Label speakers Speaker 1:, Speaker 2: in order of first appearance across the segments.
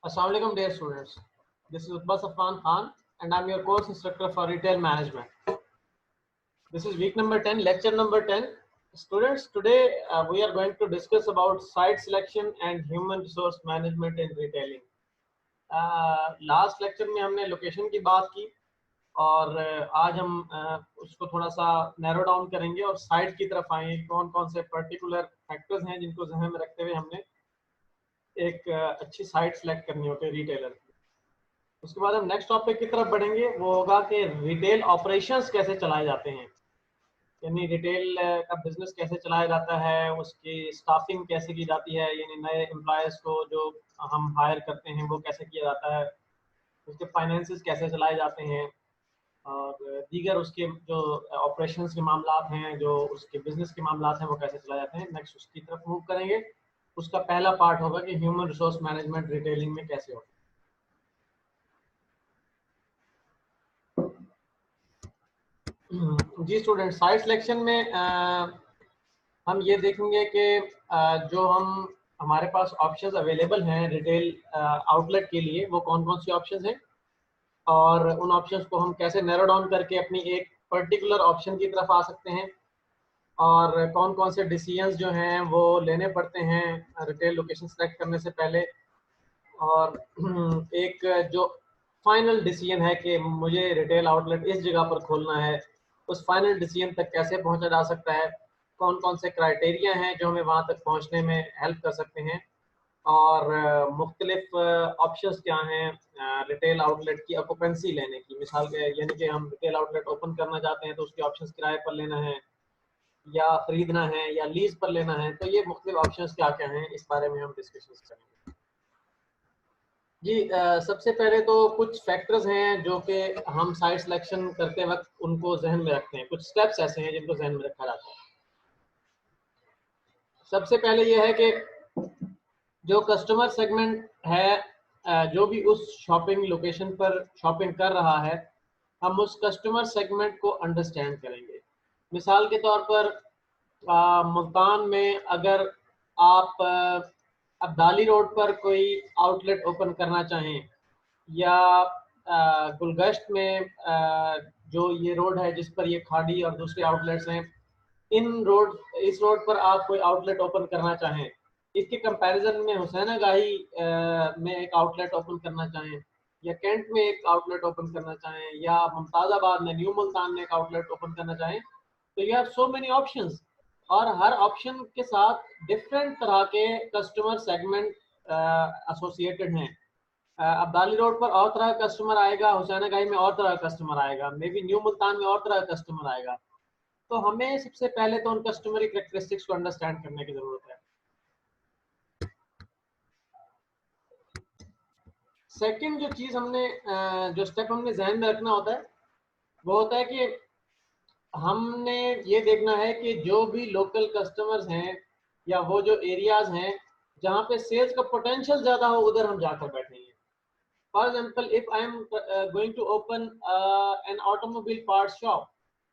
Speaker 1: Assalamu alaikum dear students. This is Utbah Safwan Khan and I'm your course instructor for retail management. This is week number 10, lecture number 10. Students, today we are going to discuss about site selection and human resource management in retailing. Last lecture में हमने location की बात की और आज हम उसको थोड़ा सा नैरो डाउन करेंगे और साइट की तरफ आएंगे। कौन कौन से पर्टिकुलर फैक्टर्स हैं जिनको ध्यान में रखते हुए हमने एक अच्छी साइट सेलेक्ट करनी होती है रिटेलर की। उसके बाद हम नेक्स्ट टॉपिक की तरफ बढ़ेंगे, वो होगा कि रिटेल ऑपरेशंस कैसे चलाए जाते हैं, यानी रिटेल का बिजनेस कैसे चलाया जाता है, उसकी स्टाफिंग कैसे की जाती है, यानी नए एम्प्लॉयज़ को जो हम हायर करते हैं वो कैसे किया जाता है, उसके फाइनेंसेस कैसे चलाए जाते हैं और दीगर उसके जो ऑपरेशंस के मामला हैं, जो उसके बिजनेस के मामला हैं, वो कैसे चलाए जाते हैं। नेक्स्ट उसकी तरफ मूव करेंगे। उसका पहला पार्ट होगा कि ह्यूमन रिसोर्स मैनेजमेंट रिटेलिंग में कैसे होगा। जी स्टूडेंट, साइट सिलेक्शन में हम ये देखेंगे कि जो हमारे पास ऑप्शंस अवेलेबल हैं रिटेल आउटलेट के लिए, वो कौन कौन सी ऑप्शंस हैं और उन ऑप्शंस को हम कैसे नैरो डाउन करके अपनी एक पर्टिकुलर ऑप्शन की तरफ आ सकते हैं और कौन कौन से डिसीजंस जो हैं वो लेने पड़ते हैं रिटेल लोकेशन सेलेक्ट करने से पहले, और एक जो फाइनल डिसीजन है कि मुझे रिटेल आउटलेट इस जगह पर खोलना है, उस फाइनल डिसीजन तक कैसे पहुंचा जा सकता है, कौन कौन से क्राइटेरिया हैं जो हमें वहां तक पहुंचने में हेल्प कर सकते हैं और मुख्तलिफ ऑप्शंस क्या हैं रिटेल आउटलेट की ऑक्यूपेंसी लेने की। मिसाल के यानी कि हम रिटेल आउटलेट ओपन करना चाहते हैं तो उसके ऑप्शंस किराए पर लेना है या खरीदना है या लीज पर लेना है, तो ये मुख्तलिफ ऑप्शंस क्या क्या हैं इस बारे में हम डिस्कशन करेंगे। जी सबसे पहले तो कुछ फैक्टर्स हैं जो कि हम साइट सिलेक्शन करते वक्त उनको जहन में रखते हैं। कुछ स्टेप्स ऐसे हैं जिनको जहन में रखा जाता है। सबसे पहले ये है कि जो कस्टमर सेगमेंट है जो भी उस शॉपिंग लोकेशन पर शॉपिंग कर रहा है, हम उस कस्टमर सेगमेंट को अंडरस्टैंड करेंगे। मिसाल के तौर पर मुल्तान में अगर आप अब्दाली रोड पर कोई आउटलेट ओपन करना चाहें या गुलगश्त में जो ये रोड है जिस पर ये खाड़ी और दूसरे आउटलेट्स हैं, इस रोड पर आप कोई आउटलेट ओपन करना चाहें, इसके कंपैरिजन में हुसैन गाही में एक आउटलेट ओपन करना चाहें या कैंट में एक आउटलेट ओपन करना चाहें या मुमताज़ाबाद में न्यू मुल्तान में एक आउटलेट ओपन करना चाहें, तो you have so many options और हर ऑप्शन के साथ डिफरेंट तरह के कस्टमर सेगमेंट एसोसिएटेड हैं। अब्दाली रोड पर और तरह का कस्टमर आएगा, हुसैन गाही में और तरह का कस्टमर आएगा, मे बी न्यू मुल्तान में और तरह का कस्टमर आएगा। तो हमें सबसे पहले तो उन कस्टमर कैरेक्टरिस्टिक्स को अंडरस्टैंड करने की जरूरत है। सेकंड जो चीज हमने जो स्टेप हमने जहन में रखना होता है वो होता है कि हमने ये देखना है कि जो भी लोकल कस्टमर्स हैं या वो जो एरियाज हैं जहाँ पे सेल्स का पोटेंशियल ज्यादा हो, उधर हम जाकर बैठेंगे। For example, if I am going to open an automobile part shop,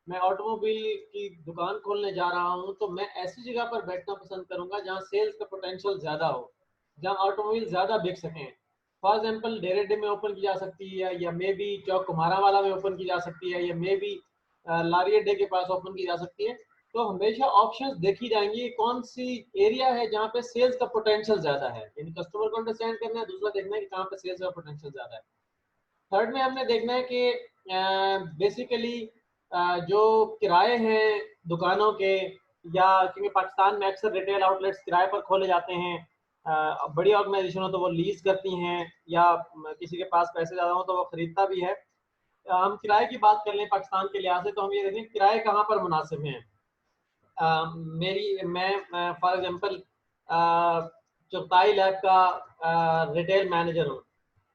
Speaker 1: मैं ऑटोमोबाइल की दुकान खोलने जा रहा हूँ, तो मैं ऐसी जगह पर बैठना पसंद करूंगा जहाँ सेल्स का पोटेंशियल ज्यादा हो, जहाँ ऑटोमोबाइल ज्यादा बिक सकें। फॉर एग्जाम्पल, डेरेडे में ओपन की जा सकती है या मे बी चौक कुम्हारा वाला में ओपन की जा सकती है या मे बी लारी अड्डे के पास ओपन की जा सकती है। तो हमेशा ऑप्शंस देखी जाएंगी कौन सी एरिया है जहाँ पे सेल्स का पोटेंशियल ज्यादा है, यानी कस्टमर को अंडरस्टैंड करना है, दूसरा देखना है कि कहाँ पे सेल्स का पोटेंशियल ज्यादा है। थर्ड में हमने देखना है कि बेसिकली जो किराए हैं दुकानों के, या क्योंकि पाकिस्तान में अक्सर रिटेल आउटलेट्स किराए पर खोले जाते हैं, बड़ी ऑर्गेनाइजेशन हो तो वो लीज करती हैं या किसी के पास पैसे ज़्यादा हो तो वो खरीदता भी है। हम किराए की बात कर लें पाकिस्तान के लिहाज से, तो हम ये देखें किराए कहाँ पर मुनासिब हैं। मैं फॉर एग्जांपल चुगताई लैब का रिटेल मैनेजर हूँ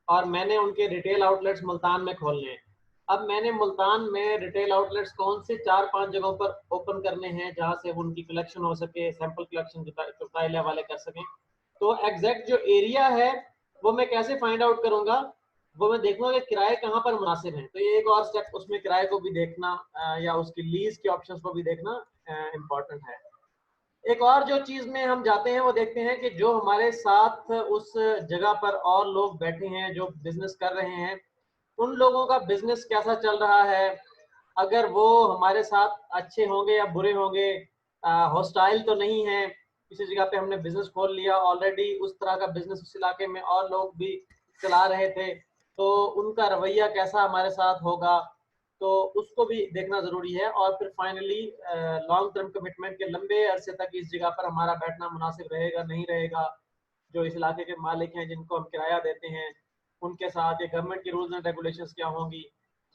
Speaker 1: और मैंने उनके रिटेल आउटलेट्स मुल्तान में खोलने हैं। अब मैंने मुल्तान में रिटेल आउटलेट्स कौन से 4-5 जगहों पर ओपन करने हैं जहाँ से उनकी कलेक्शन हो सके, सैंपल कलेक्शन चुगताई लैब वाले कर सकें। तो एग्जैक्ट जो एरिया है वो मैं कैसे फाइंड आउट करूंगा, वो मैं देखूंगा कि किराए कहाँ पर मुनासिब हैं। तो ये एक और स्टेप, उसमें किराए को भी देखना या उसकी लीज के ऑप्शंस को भी देखना इम्पोर्टेंट है। एक और जो चीज में हम जाते हैं वो देखते हैं कि जो हमारे साथ उस जगह पर और लोग बैठे हैं जो बिजनेस कर रहे हैं, उन लोगों का बिजनेस कैसा चल रहा है, अगर वो हमारे साथ अच्छे होंगे या बुरे होंगे, हॉस्टाइल तो नहीं है, किसी जगह पे हमने बिजनेस खोल लिया ऑलरेडी, उस तरह का बिजनेस उस इलाके में और लोग भी चला रहे थे, तो उनका रवैया कैसा हमारे साथ होगा, तो उसको भी देखना ज़रूरी है। और फिर फाइनली लॉन्ग टर्म कमिटमेंट के लंबे अरसे तक इस जगह पर हमारा बैठना मुनासिब रहेगा नहीं रहेगा, जो इस इलाके के मालिक हैं जिनको हम किराया देते हैं उनके साथ, ये गवर्नमेंट की रूल्स एंड रेगुलेशंस क्या होंगी,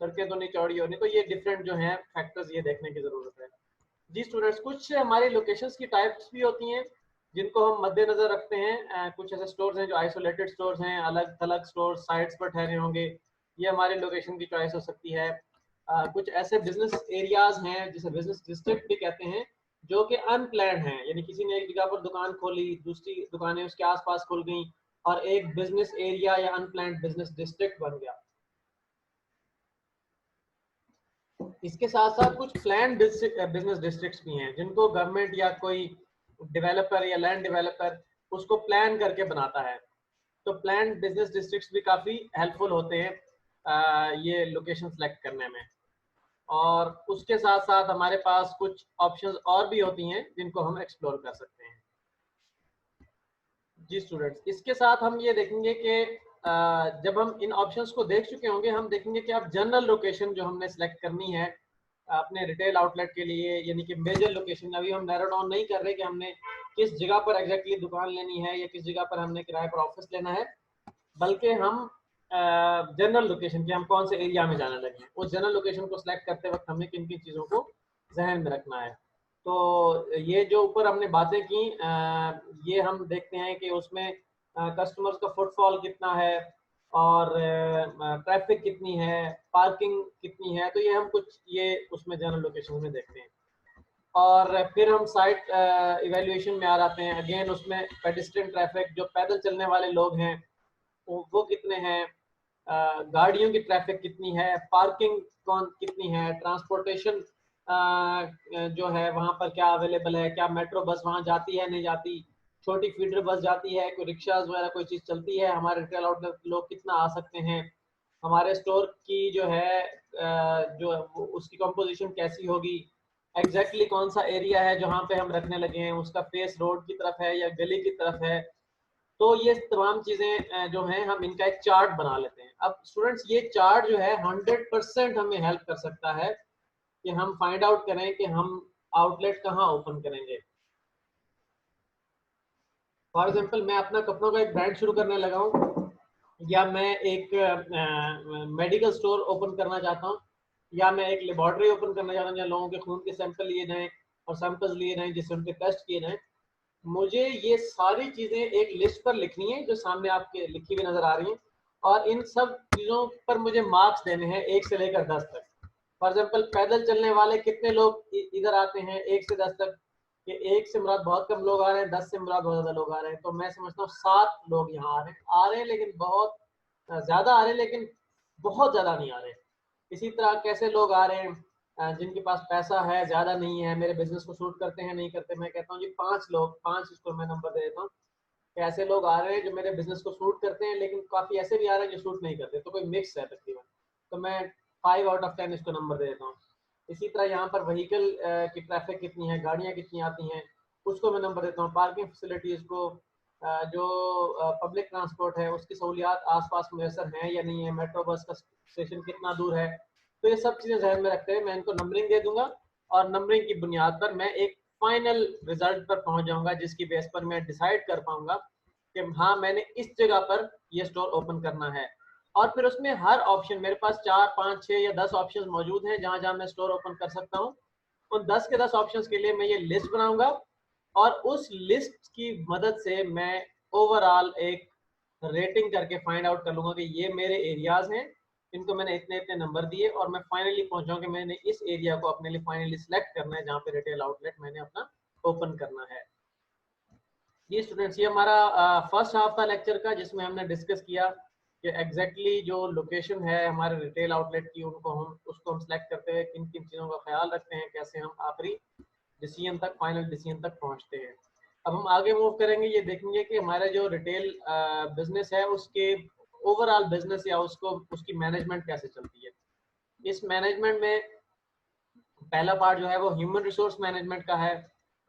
Speaker 1: सड़कें तो नहीं चौड़ी होनी, तो ये डिफरेंट जो हैं फैक्टर्स ये देखने की ज़रूरत है। जी स्टूडेंट्स, कुछ हमारी लोकेशंस की टाइप्स भी होती हैं जिनको हम मद्देनजर रखते हैं। कुछ ऐसे स्टोर्स हैं जो आइसोलेटेड स्टोर्स हैं, अलग थलग स्टोर साइट्स पर ठहरे होंगे, ये हमारी लोकेशन की चॉइस हो सकती है। कुछ ऐसे बिजनेस एरियाज हैं जिसे बिजनेस डिस्ट्रिक्ट भी कहते हैं, जो कि अनप्लैंड हैं, यानी किसी ने एक जगह पर दुकान खोली, दूसरी दुकानें उसके आसपास खुल गई और एक बिजनेस एरिया या अनप्लैंड बिजनेस डिस्ट्रिक्ट बन गया। इसके साथ साथ कुछ प्लान बिजनेस डिस्ट्रिक्ट्स भी हैं जिनको गवर्नमेंट या कोई डेवलपर या लैंड डेवलपर उसको प्लान करके बनाता है, तो प्लान बिजनेस डिस्ट्रिक्ट्स भी काफ़ी हेल्पफुल होते हैं ये लोकेशन सेलेक्ट करने में। और उसके साथ साथ हमारे पास कुछ ऑप्शंस और भी होती हैं जिनको हम एक्सप्लोर कर सकते हैं। जी स्टूडेंट्स, इसके साथ हम ये देखेंगे कि जब हम इन ऑप्शंस को देख चुके होंगे, हम देखेंगे कि अब जनरल लोकेशन जो हमने सेलेक्ट करनी है अपने रिटेल आउटलेट के लिए, यानी कि मेजर लोकेशन, अभी हम नैरो डाउन नहीं कर रहे कि हमने किस जगह पर एग्जैक्टली दुकान लेनी है या किस जगह पर हमने किराए पर ऑफिस लेना है, बल्कि हम जनरल लोकेशन की हम कौन से एरिया में जाने लगे हैं, उस जनरल लोकेशन को सिलेक्ट करते वक्त हमें किन किन चीज़ों को जहन में रखना है। तो ये जो ऊपर हमने बातें की, ये हम देखते हैं कि उसमें कस्टमर्स का फुटफॉल कितना है और ट्रैफिक कितनी है, पार्किंग कितनी है, तो ये हम कुछ ये उसमें जनरल लोकेशन में देखते हैं। और फिर हम साइट इवेल्युएशन में आ जाते हैं, अगेन उसमें पेडिस्ट्रियन ट्रैफिक, जो पैदल चलने वाले लोग हैं वो कितने हैं, गाड़ियों की ट्रैफिक कितनी है, पार्किंग कौन कितनी है, ट्रांसपोर्टेशन जो है वहाँ पर क्या अवेलेबल है, क्या मेट्रो बस वहाँ जाती है नहीं जाती, छोटी फीडर बस जाती है, कोई रिक्शाज वगैरह कोई चीज़ चलती है, हमारे रिटेल आउटलेट लोग कितना आ सकते हैं, हमारे स्टोर की जो है जो उसकी कंपोजिशन कैसी होगी, एग्जैक्टली कौन सा एरिया है जहाँ पे हम रखने लगे हैं, उसका फेस रोड की तरफ है या गली की तरफ है। तो ये तमाम चीज़ें जो हैं हम इनका एक चार्ट बना लेते हैं। अब स्टूडेंट्स, ये चार्ट जो है 100% हमें हेल्प कर सकता है कि हम फाइंड आउट करें कि हम आउटलेट कहाँ ओपन करेंगे। फॉर एग्जांपल, मैं अपना कपड़ों का एक ब्रांड शुरू करने लगा हूँ, या मैं एक मेडिकल स्टोर ओपन करना चाहता हूँ, या मैं एक लेबॉर्ट्री ओपन करना चाहता हूँ जहाँ लोगों के खून के सैंपल लिए जाएँ और सैंपल्स लिए जाएँ जिससे उनके टेस्ट किए जाएँ। मुझे ये सारी चीज़ें एक लिस्ट पर लिखनी है जो सामने आपके लिखी हुई नज़र आ रही हैं, और इन सब चीज़ों पर मुझे मार्क्स देने हैं 1 से लेकर 10 तक। फॉर एग्जांपल, पैदल चलने वाले कितने लोग इधर आते हैं 1 से 10 तक, कि 1 से मुराद बहुत कम लोग आ रहे हैं, 10 से मुराद बहुत ज़्यादा लोग आ रहे हैं, तो मैं समझता हूँ 7 लोग यहाँ आ रहे हैं लेकिन बहुत ज़्यादा आ रहे हैं, लेकिन बहुत ज़्यादा नहीं आ रहे। इसी तरह कैसे लोग आ रहे हैं जिनके पास पैसा है, ज़्यादा नहीं है, मेरे बिजनेस को सूट करते हैं नहीं करते, मैं कहता हूँ जी 5 लोग, 5 इसको मैं नंबर दे देता हूँ कि ऐसे लोग आ रहे हैं जो मेरे बिजनेस को सूट करते हैं, लेकिन काफ़ी ऐसे भी आ रहे हैं जो सूट नहीं करते, तो कोई मिक्स है तकरीबन, तो मैं 5 आउट ऑफ 10 इसको नंबर दे देता हूँ। इसी तरह यहाँ पर व्हीकल की ट्रैफिक कितनी है, गाड़ियाँ कितनी आती हैं, उसको मैं नंबर देता हूँ। पार्किंग फैसिलिटीज़ को, जो पब्लिक ट्रांसपोर्ट है उसकी सहूलियात आसपास मैसर हैं या नहीं है, मेट्रो बस का स्टेशन कितना दूर है, तो ये सब चीज़ें जहन में रखते हुए मैं इनको नंबरिंग दे दूंगा, और नंबरिंग की बुनियाद पर मैं एक फाइनल रिजल्ट पर पहुंच जाऊंगा जिसकी बेस पर मैं डिसाइड कर पाऊंगा कि हाँ मैंने इस जगह पर ये स्टोर ओपन करना है। और फिर उसमें हर ऑप्शन, मेरे पास 4 5 6 या 10 ऑप्शन मौजूद हैं जहां जहां मैं स्टोर ओपन कर सकता हूँ, उन 10 के 10 ऑप्शन के लिए मैं ये लिस्ट बनाऊंगा, और उस लिस्ट की मदद से मैं ओवरऑल एक रेटिंग करके फाइंड आउट कर लूंगा कि ये मेरे एरियाज हैं, इनको मैंने इतने इतने नंबर दिए, और मैं फाइनली पहुंचाऊँ कि मैंने इस एरिया को अपने लिए फाइनली सिलेक्ट करना है जहाँ पे रिटेल आउटलेट मैंने अपना ओपन करना है। ये स्टूडेंट्स, ये हमारा फर्स्ट हाफ था लेक्चर का, जिसमें हमने डिस्कस किया कि एग्जैक्टली जो लोकेशन है हमारे रिटेल आउटलेट की, उसको हम सिलेक्ट करते हुए किन किन चीज़ों का ख्याल रखते हैं, कैसे हम आखिरी डिसीजन तक, फाइनल डिसीजन तक पहुंचते हैं। अब हम आगे मूव करेंगे, ये देखेंगे कि हमारा जो रिटेल बिजनेस है उसके ओवरऑल बिजनेस या उसको उसकी मैनेजमेंट कैसे चलती है। इस मैनेजमेंट में पहला पार्ट जो है वो ह्यूमन रिसोर्स मैनेजमेंट का है,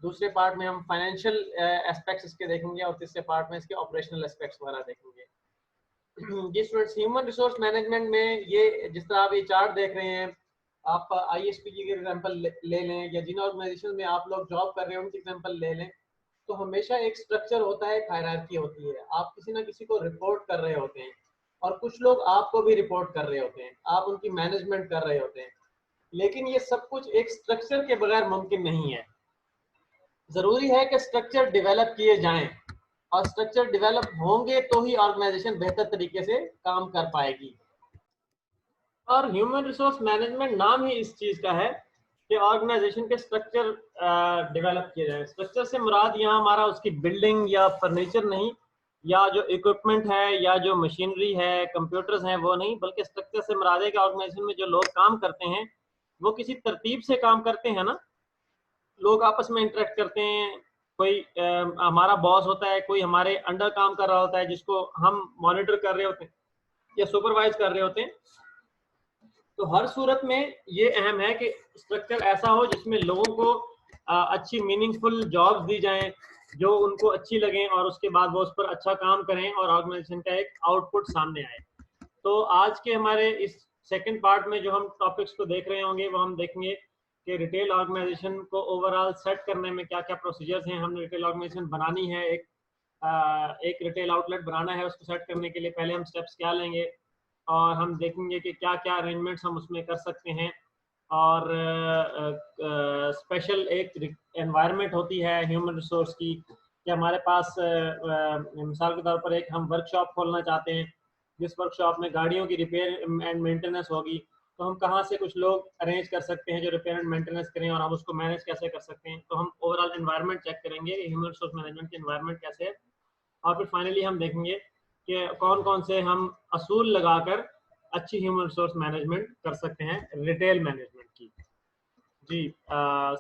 Speaker 1: दूसरे पार्ट में हम फाइनेंशियल एस्पेक्ट्स इसके देखेंगे और तीसरे पार्ट में इसके ऑपरेशनल एस्पेक्ट्स वगैरह देखेंगे। जी स्टूडेंट्स, ह्यूमन रिसोर्स मैनेजमेंट में ये जिस तरह आप ये चार्ट देख रहे हैं, आप आईएसपी की एग्जांपल ले लें या जिन ऑर्गेनाइजेशन में आप लोग जॉब कर रहे हैं उनकी एग्जांपल ले लें, तो हमेशा एक स्ट्रक्चर होता है, एक हायरार्की होती है। आप किसी ना किसी को रिपोर्ट कर रहे होते हैं और कुछ लोग आपको भी रिपोर्ट कर रहे होते हैं, आप उनकी मैनेजमेंट कर रहे होते हैं। लेकिन ये सब कुछ एक स्ट्रक्चर के बगैर मुमकिन नहीं है। जरूरी है कि स्ट्रक्चर डेवलप किए जाएं और स्ट्रक्चर डेवलप होंगे तो ही ऑर्गेनाइजेशन बेहतर तरीके से काम कर पाएगी। और ह्यूमन रिसोर्स मैनेजमेंट नाम ही इस चीज का है कि ऑर्गेनाइजेशन के स्ट्रक्चर डेवलप किए जाए। स्ट्रक्चर से मुराद यहाँ हमारा उसकी बिल्डिंग या फर्नीचर नहीं, या जो इक्विपमेंट है या जो मशीनरी है, कंप्यूटर्स हैं, वो नहीं, बल्कि स्ट्रक्चर से मुराद है कि ऑर्गेनाइजेशन में जो लोग काम करते हैं वो किसी तरतीब से काम करते हैं ना, लोग आपस में इंटरेक्ट करते हैं। कोई हमारा बॉस होता है, कोई हमारे अंडर काम कर रहा होता है जिसको हम मॉनिटर कर रहे होते हैं या सुपरवाइज कर रहे होते हैं। तो हर सूरत में ये अहम है कि स्ट्रक्चर ऐसा हो जिसमें लोगों को अच्छी मीनिंगफुल जॉब्स दी जाएं जो उनको अच्छी लगें और उसके बाद वो उस पर अच्छा काम करें और ऑर्गेनाइजेशन का एक आउटपुट सामने आए। तो आज के हमारे इस सेकंड पार्ट में जो हम टॉपिक्स को देख रहे होंगे वो हम देखेंगे कि रिटेल ऑर्गेनाइजेशन को ओवरऑल सेट करने में क्या क्या प्रोसीजर्स हैं। हमने रिटेल ऑर्गेनाइजेशन बनानी है, एक रिटेल आउटलेट बनाना है, उसको सेट करने के लिए पहले हम स्टेप्स क्या लेंगे और हम देखेंगे कि क्या क्या अरेंजमेंट्स हम उसमें कर सकते हैं। और स्पेशल एक एनवायरनमेंट होती है ह्यूमन रिसोर्स की कि हमारे पास मिसाल के तौर पर एक हम वर्कशॉप खोलना चाहते हैं जिस वर्कशॉप में गाड़ियों की रिपेयर एंड मेंटेनेंस होगी, तो हम कहाँ से कुछ लोग अरेंज कर सकते हैं जो रिपेयर एंड मेंटेनेंस करें और हम उसको मैनेज कैसे कर सकते हैं। तो हम ओवरऑल एनवायरनमेंट चेक करेंगे ह्यूमन रिसोर्स मैनेजमेंट की एनवायरनमेंट कैसे है, और फिर फाइनली हम देखेंगे कि कौन कौन से हम असूल लगाकर अच्छी ह्यूमन रिसोर्स मैनेजमेंट कर सकते हैं रिटेल मैनेजमेंट की। जी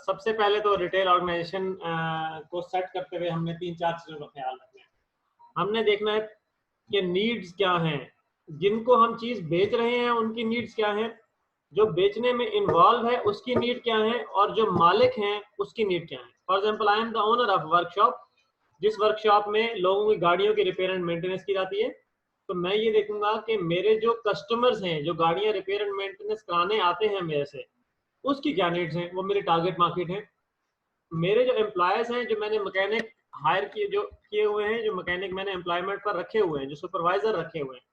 Speaker 1: सबसे पहले तो रिटेल ऑर्गेनाइजेशन को सेट करते हुए हमने 3-4 चीज़ों का ख्याल रखना है। हमने देखना है कि नीड्स क्या हैं, जिनको हम चीज़ बेच रहे हैं उनकी नीड्स क्या हैं, जो बेचने में इन्वॉल्व है उसकी नीड क्या है, और जो मालिक हैं उसकी नीड क्या है। For example I am the owner of workshop, जिस वर्कशॉप में लोगों की गाड़ियों की रिपेयर एंड मेंटेनेंस की जाती है, तो मैं ये देखूंगा कि मेरे जो कस्टमर्स हैं जो गाड़ियां रिपेयर एंड मेंटेनेंस कराने आते हैं मेरे से, उसकी क्या नीड्स हैं, वो मेरी टारगेट मार्केट है। मेरे जो एम्प्लॉयज हैं, जो मैंने मैकेनिक हायर किए जो किए हुए हैं, जो मैकेनिक मैंने एम्प्लॉयमेंट पर रखे हुए हैं, जो सुपरवाइजर रखे हुए हैं,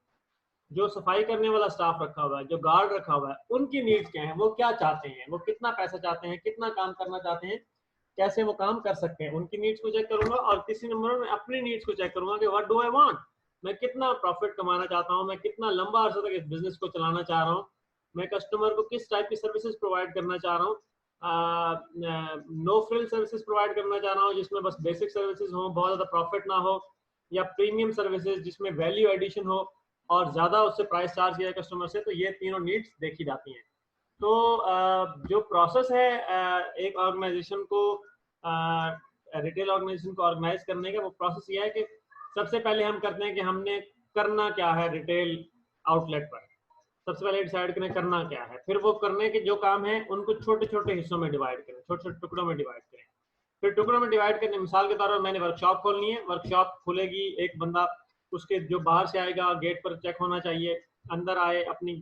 Speaker 1: जो सफाई करने वाला स्टाफ रखा हुआ है, जो गार्ड रखा हुआ है, उनकी नीड्स क्या है, वो क्या चाहते हैं, वो कितना पैसा चाहते हैं, कितना काम करना चाहते हैं, कैसे वो काम कर सकते हैं, उनकी नीड्स को चेक करूंगा। और तीसरे नंबर में अपनी नीड्स को चेक करूंगा कि व्हाट डू आई वांट, मैं कितना प्रॉफिट कमाना चाहता हूँ, मैं कितना लंबा अर्सा तक इस बिजनेस को चलाना चाह रहा हूँ, मैं कस्टमर को किस टाइप की सर्विसेज प्रोवाइड करना चाह रहा हूँ। नो फ्रिल सर्विसेज प्रोवाइड करना चाह रहा हूँ जिसमें बस बेसिक सर्विसेज हो, बहुत ज़्यादा प्रॉफिट ना हो, या प्रीमियम सर्विसेज जिसमें वैल्यू एडिशन हो और ज़्यादा उससे प्राइस चार्ज किया कस्टमर से। तो ये तीनों नीड्स देखी जाती हैं। तो जो प्रोसेस है एक ऑर्गेनाइजेशन को, रिटेल ऑर्गेनाइजेशन को ऑर्गेनाइज करने का, वो प्रोसेस ये है कि सबसे पहले हम करते हैं कि हमने करना क्या है रिटेल आउटलेट पर। सबसे पहले डिसाइड करें करना क्या है, फिर वो करने के जो काम है उनको छोटे छोटे हिस्सों में डिवाइड करें, छोटे छोटे टुकड़ों में डिवाइड करें। फिर टुकड़ों में डिवाइड करने, मिसाल के तौर पर मैंने वर्कशॉप खोलनी है, वर्कशॉप खुलेगी, एक बंदा उसके जो बाहर से आएगा गेट पर चेक होना चाहिए, अंदर आए, अपनी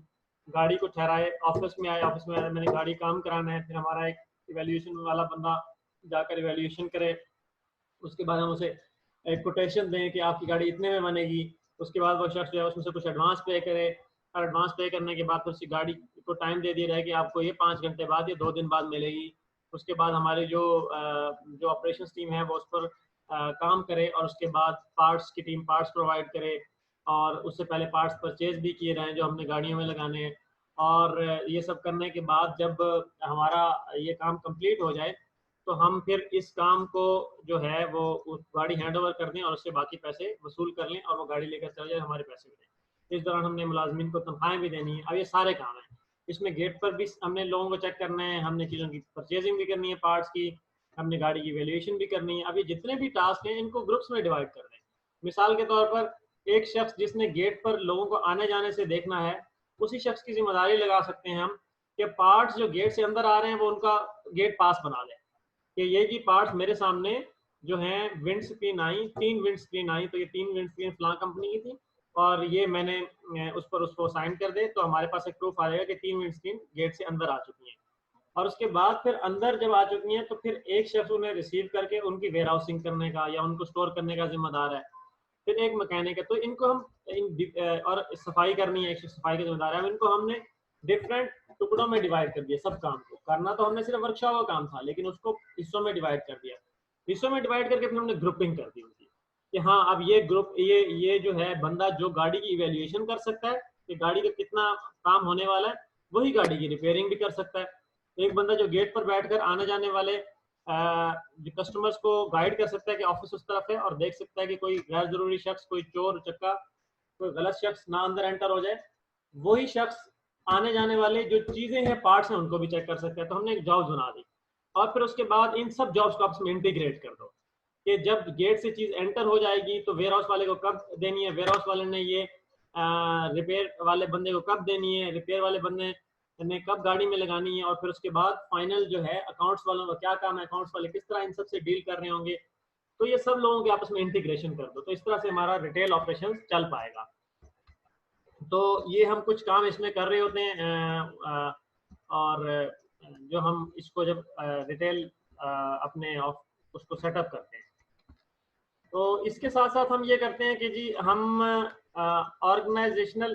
Speaker 1: गाड़ी को ठहराए, ऑफिस में आए, ऑफिस में आए मैंने गाड़ी काम कराना है, फिर हमारा एक इवेल्यूएशन वाला बंदा जाकर इवेल्यूएशन करे, उसके बाद हम उसे एक कोटेशन दें कि आपकी गाड़ी इतने में बनेगी। उसके बाद वो शख्स जो है उसमें से कुछ एडवांस पे करे, और एडवांस पे करने के बाद फिर उसकी गाड़ी को टाइम दे दिया जाए कि आपको ये 5 घंटे बाद या 2 दिन बाद मिलेगी। उसके बाद हमारी जो ऑपरेशन टीम है वो उस पर काम करे, और उसके बाद पार्ट्स की टीम पार्ट्स प्रोवाइड करे, और उससे पहले पार्ट्स परचेज भी किए जाएँ जो हमने गाड़ियों में लगाने हैं। और ये सब करने के बाद जब हमारा ये काम कंप्लीट हो जाए तो हम फिर इस काम को जो है वो उस गाड़ी हैंड ओवर कर दें और उससे बाकी पैसे वसूल कर लें और वो गाड़ी लेकर चले जाए, हमारे पैसे भी दें। इस दौरान हमने मुलाजमीन को तनख्वाहें भी देनी है। अब ये सारे काम हैं, इसमें गेट पर भी हमने लोगों को चेक करना है, हमने चीज़ों की परचेजिंग भी करनी है पार्ट्स की, हमने गाड़ी की वैल्यूएशन भी करनी है। अब ये जितने भी टास्क हैं इनको ग्रुप्स में डिवाइड कर दें। मिसाल के तौर पर एक शख्स जिसने गेट पर लोगों को आने जाने से देखना है, उसी शख्स की जिम्मेदारी लगा सकते हैं हम कि पार्ट्स जो गेट से अंदर आ रहे हैं वो उनका गेट पास बना लें कि ये जी पार्ट्स मेरे सामने जो हैं wind screen I, 3 wind screen I, तो ये 3 विंड स्क्रीन फलां कंपनी की थी और ये मैंने उस पर उसको साइन कर दे, तो हमारे पास एक प्रूफ आ जाएगा कि 3 विंड स्क्रीन गेट से अंदर आ चुकी हैं। और उसके बाद फिर अंदर जब आ चुकी हैं तो फिर एक शख्स उन्हें रिसीव करके उनकी वेयर हाउसिंग करने का या उनको स्टोर करने का जिम्मेदार है, फिर एक मैकेनिक है। तो इनको हम और सफाई करनी है, एक सफाई का जिम्मेदार है। हम इनको हमने डिफरेंट टुकड़ों में डिवाइड कर दिया। सब काम को करना तो हमने सिर्फ वर्कशॉप का काम था, लेकिन उसको हिस्सों में डिवाइड कर दिया। हिस्सों में डिवाइड करके फिर हमने ग्रुपिंग कर दी उनकी कि हाँ अब ये ग्रुप ये जो है बंदा जो गाड़ी की इवेल्युएशन कर सकता है कि गाड़ी का कितना काम होने वाला है, वही गाड़ी की रिपेयरिंग भी कर सकता है। एक बंदा जो गेट पर बैठकर आने जाने वाले जो कस्टमर्स को गाइड कर सकता है कि ऑफिस उस तरफ है और देख सकता है कि कोई गैर जरूरी शख्स, कोई चोर चक्का, कोई गलत शख्स ना अंदर एंटर हो जाए। वही शख्स आने जाने वाले जो चीजें हैं, पार्ट्स हैं, उनको भी चेक कर सकते हैं। तो हमने एक जॉब्स बना दी और फिर उसके बाद इन सब जॉब्स को आपस में इंटीग्रेट कर दो कि जब गेट से चीज एंटर हो जाएगी तो वेयर हाउस वाले को कब देनी है, वेयर हाउस वाले ने ये रिपेयर वाले बंदे को कब देनी है, रिपेयर वाले बंदे ने कब गाड़ी में लगानी है, और फिर उसके बाद फाइनल जो है अकाउंट्स वालों का क्या काम है, अकाउंट्स वाले किस तरह इन सब से डील कर रहे होंगे। तो ये सब लोगों के आपस में इंटीग्रेशन कर दो, तो इस तरह से हमारा रिटेल ऑपरेशन चल पाएगा। तो ये हम कुछ काम इसमें कर रहे होते हैं और जो हम इसको जब रिटेल अपने उसको सेटअप करते हैं तो इसके साथ साथ हम ये करते हैं कि जी हम ऑर्गेनाइजेशनल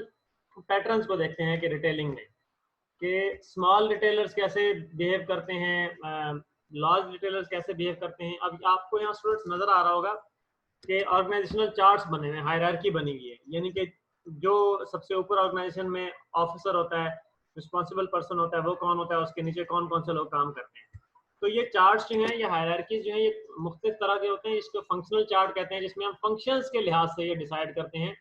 Speaker 1: पैटर्न्स को देखते हैं कि रिटेलिंग में कि स्मॉल रिटेलर्स कैसे बिहेव करते हैं, लार्ज रिटेलर्स कैसे बिहेव करते हैं। अब आपको यहाँ स्टूडेंट्स नजर आ रहा होगा कि ऑर्गेनाइजेशनल चार्ट्स बने हुए हैं, हायरार्की बनी हुई है, यानी कि जो सबसे ऊपर ऑर्गेनाइजेशन में ऑफिसर होता है, रिस्पॉन्सिबल पर्सन होता है, वो कौन होता है, उसके नीचे कौन कौन से लोग काम करते हैं। तो ये चार्ट्स जो हैं, ये हायरार्कीज जो हैं, ये मुख्तलिफ तरह के होते हैं। इसको फंक्शनल चार्ट कहते हैं, जिसमें हम फंक्शंस के लिहाज से ये डिसाइड करते हैं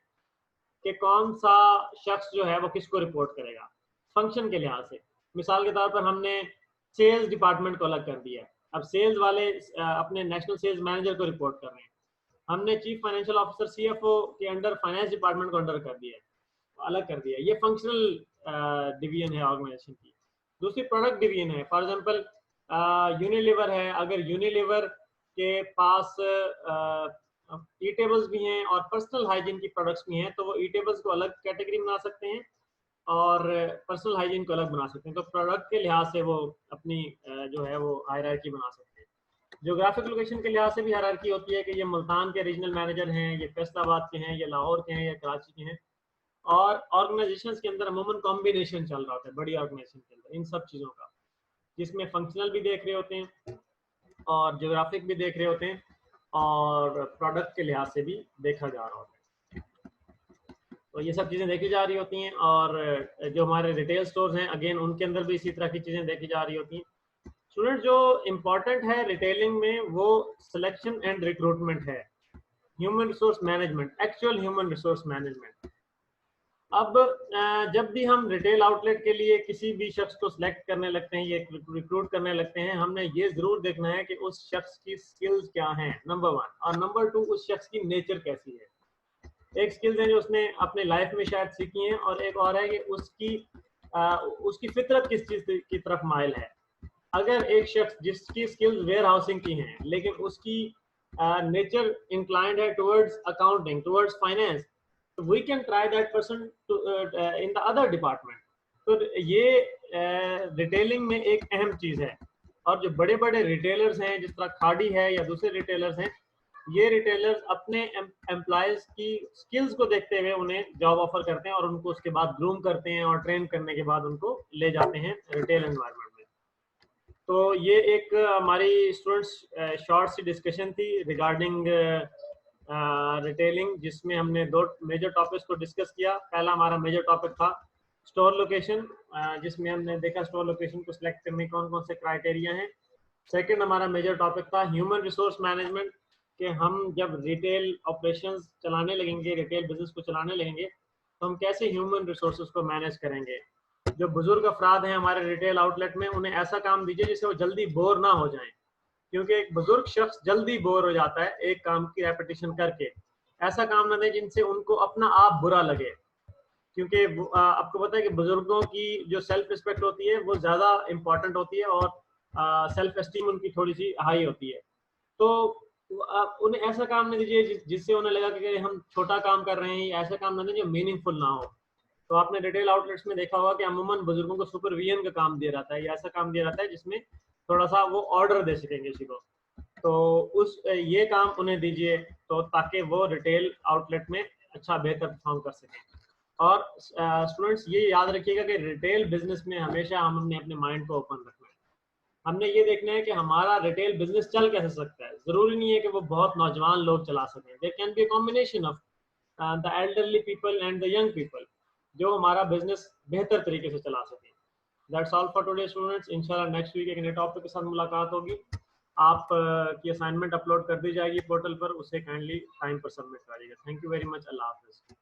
Speaker 1: कि कौन सा शख्स जो है वो किसको रिपोर्ट करेगा फंक्शन के लिहाज से। मिसाल के तौर पर हमने सेल्स डिपार्टमेंट को अलग कर दिया है, अब सेल्स वाले अपने नेशनल सेल्स मैनेजर को रिपोर्ट कर रहे हैं। हमने चीफ फाइनेंशियल ऑफिसर सीएफओ के अंडर फाइनेंस डिपार्टमेंट को अंडर कर दिया है, अलग कर दिया। ये फंक्शनल डिवीजन है ऑर्गेनाइजेशन की। दूसरी प्रोडक्ट डिवीजन है, फॉर एग्जांपल यूनिलीवर है, अगर यूनिलीवर के पास ई टेबल्स भी हैं और पर्सनल हाइजीन की प्रोडक्ट्स भी हैं, तो वो ई टेबल्स को अलग कैटेगरी बना सकते हैं और पर्सनल हाइजीन को अलग बना सकते हैं। तो प्रोडक्ट के लिहाज से वो अपनी जो है वो हायरार्की बना सकते हैं। ज्योग्राफिक लोकेशन के लिहाज से भी हायरार्की होती है कि ये मुल्तान के रीजनल मैनेजर हैं, ये फैसलाबाद के हैं, ये लाहौर के हैं, ये कराची के हैं। और ऑर्गेनाइजेशन के अंदर अमूमन कॉम्बिनेशन चल रहा होता है बड़ी ऑर्गेनाइजेशन के अंदर इन सब चीज़ों का, जिसमें फंक्शनल भी देख रहे होते हैं और ज्योग्राफिक भी देख रहे होते हैं और प्रोडक्ट के लिहाज से भी देखा जा रहा होता है। तो ये सब चीज़ें देखी जा रही होती हैं और जो हमारे रिटेल स्टोर्स हैं अगेन उनके अंदर भी इसी तरह की चीज़ें देखी जा रही होती हैं। स्टूडेंट जो इम्पोर्टेंट है रिटेलिंग में वो सिलेक्शन एंड रिक्रूटमेंट है, human resource management, actual human resource management. अब जब भी हम रिटेल आउटलेट के लिए किसी भी शख्स को सिलेक्ट करने लगते हैं, ये रिक्रूट करने लगते हैं, हमने ये जरूर देखना है कि उस शख्स की स्किल्स क्या हैं, नंबर 1, और नंबर 2 उस शख्स की नेचर कैसी है। एक स्किल्स है जो उसने अपने लाइफ में शायद सीखी हैं और एक और है कि उसकी फितरत किस चीज की तरफ माइल है। अगर एक शख्स जिसकी स्किल्स वेयर हाउसिंग की हैं लेकिन उसकी नेचर इंक्लाइंड है towards accounting, towards finance, we can try that person to in the other department। तो ये रिटेलिंग में एक अहम चीज है। और जो बड़े बड़े रिटेलर्स हैं जिस तरह खाड़ी है या दूसरे रिटेलर्स हैं, ये रिटेलर्स अपने एम्प्लॉयज की स्किल्स को देखते हुए उन्हें जॉब ऑफर करते हैं और उनको उसके बाद ग्रूम करते हैं और ट्रेन करने के बाद उनको ले जाते हैं रिटेल एनवायरनमेंट में। तो ये एक हमारी स्टूडेंट्स शॉर्ट सी डिस्कशन थी रिगार्डिंग रिटेलिंग, जिसमें हमने 2 मेजर टॉपिक्स को डिस्कस किया। पहला हमारा मेजर टॉपिक था स्टोर लोकेशन, जिसमें हमने देखा स्टोर लोकेशन को सिलेक्ट करने कौन कौन से क्राइटेरिया हैं। सेकंड हमारा मेजर टॉपिक था ह्यूमन रिसोर्स मैनेजमेंट, कि हम जब रिटेल ऑपरेशंस चलाने लगेंगे, रिटेल बिजनेस को चलाने लगेंगे, तो हम कैसे ह्यूमन रिसोर्सेज को मैनेज करेंगे। जो बुजुर्ग अफराद हैं हमारे रिटेल आउटलेट में, उन्हें ऐसा काम दीजिए जिससे वो जल्दी बोर ना हो जाएं। क्योंकि एक बुजुर्ग शख्स जल्दी बोर हो जाता है एक काम की रेपिटेशन करके। ऐसा काम ना दें जिनसे उनको अपना आप बुरा लगे, क्योंकि आपको पता है कि बुजुर्गों की जो सेल्फ रिस्पेक्ट होती है वो ज़्यादा इंपॉर्टेंट होती है और सेल्फ एस्टीम उनकी थोड़ी सी हाई होती है। तो आप उन्हें ऐसा काम नहीं दीजिए जिससे उन्हें लगा कि हम छोटा काम कर रहे हैं, ऐसा काम ना दें जो मीनिंगफुल ना हो। तो आपने रिटेल आउटलेट्स में देखा होगा कि अमूमन बुजुर्गों को सुपरविजन का काम दिया जाता है या ऐसा काम दिया जाता है जिसमें थोड़ा सा वो ऑर्डर दे सकेंगे किसी को। तो उस ये काम उन्हें दीजिए, तो ताकि वो रिटेल आउटलेट में अच्छा बेहतर परफॉर्म कर सकें। और स्टूडेंट्स ये याद रखिएगा कि रिटेल बिजनेस में हमेशा हमने अपने माइंड को ओपन रखना है। हमने ये देखना है कि हमारा रिटेल बिजनेस चल कैसे सकता है। जरूरी नहीं है कि वो बहुत नौजवान लोग चला सकें, there can be a combination of the elderly people and the young people, जो हमारा बिजनेस बेहतर तरीके से चला सकें। That's all for today students. इंशाल्लाह नेक्स्ट वीक एक नए टॉपिक के साथ मुलाकात होगी। आप की असाइनमेंट अपलोड कर दी जाएगी पोर्टल पर, उसे काइंडली टाइम पर सबमिट करिएगा। Thank you very much. अल्लाह हाफिज़।